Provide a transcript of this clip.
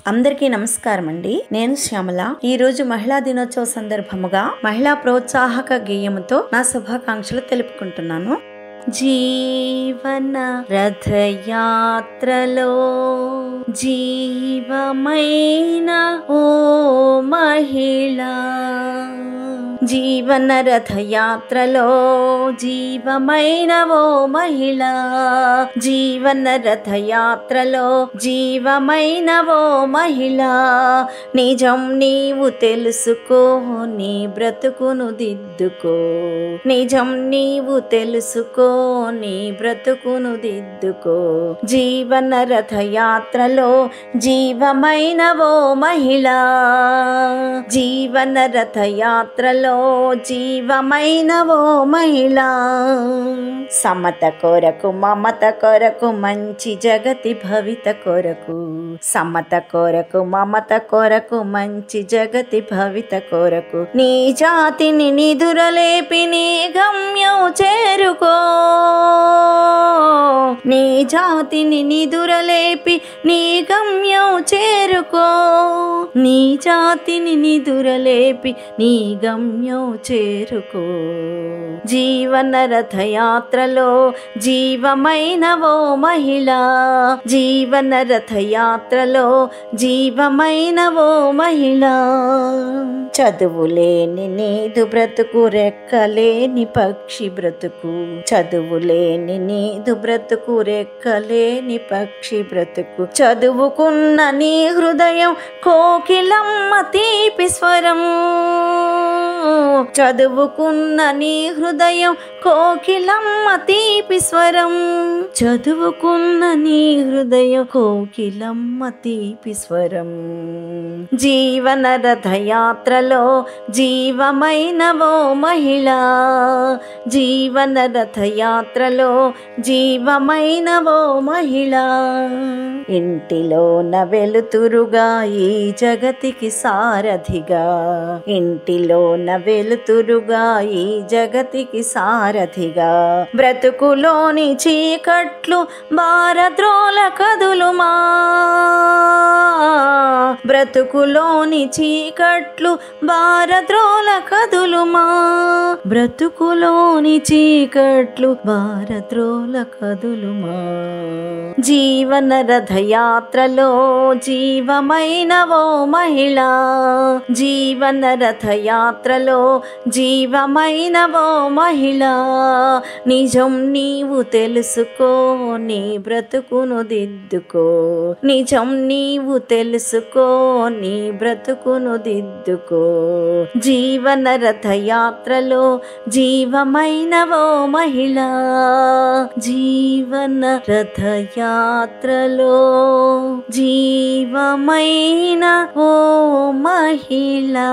అందరికీ నమస్కారం అండి. నేను శ్యామల. ఈ రోజు మహిళా దినోత్సవ సందర్భముగా మహిళా ప్రోత్సాహక గేయముతో నా శుభాకాంక్షలు తెలుపుకుంటున్నాను. జీవన రథయాత్రలో జీవమైన ఓ మహిళా, జీవన రథయాత్రలో జీవమైన ఓ మహిళా, జీవన రథయాత్రలో జీవమైన ఓ మహిళా, నిజం నీవు తెలుసుకో, నీ బ్రతుకును దిద్దుకో. నిజం నీవు తెలుసుకో, నీ బ్రతుకును దిద్దుకో. జీవన రథయాత్రలో జీవమైన ఓ మహిళా, జీవన రథయాత్రలో జీవమైన ఓ మహిళా, సమత కొరకు మమత కొరకు మంచి జగతి భవిత కొరకు, సమత కొరకు మమత కొరకు మంచి జగతి భవిత కొరకు, నీ జాతిని నిదురలేపి నీ గమ్యం చేరుకో. నీ జాతిని నిదురలేపి నీ గమ్యం చేరుకో. నీ జాతిని నిదురలేపి నీ గమ్యం చేరుకో. జీవన రథయాత్రలో జీవమైన ఓ మహిళా, జీవన రథయాత్రలో జీవమైన ఓ మహిళా, చదువులేని నీదు బ్రతుకు రెక్కలేని పక్షి బ్రతుకు, చదువులేని నీదు బ్రతుకు రెక్కలేని పక్షి బ్రతుకు, చదువుకున్న నీ హృదయం కోకిలమ్మ తీపి స్వరం, చదువుకున్న నీ హృదయం కోకిలమ్మ తీపి స్వరం, చదువుకున్న నీ హృదయం కోకిలమ్మ తీపి స్వరం. జీవన రథయాత్రలో జీవమైన ఓ మహిళా, జీవన రథయాత్రలో జీవమైన ఓ మహిళా, ఇంటిలోన వెలుతురుగా ఈ జగతికి సారథిగా, ఇంటిలోన వెలుతురుగా ఈ జగతికి సారథిగా, బ్రతుకులోని చీకట్లు భారద్రోల కదులుమా, బ్రతుకులోని చీకట్లు భారద్రోల కదులుమా, బ్రతుకులోని చీకట్లు భారద్రోల కదులుమా. జీవన రథయాత్రలో జీవమైన ఓ మహిళా, జీవన రథయాత్రలో జీవమైన ఓ మహిళా, నిజం నీవు తెలుసుకో, నీ బ్రతుకును దిద్దుకో. నిజం నీవు తెలుసుకో, నీ బ్రతుకును దిద్దుకో. జీవన రథయాత్రలో జీవమైన ఓ మహిళా, జీవన రథయాత్రలో జీవమైన ఓ మహిళా.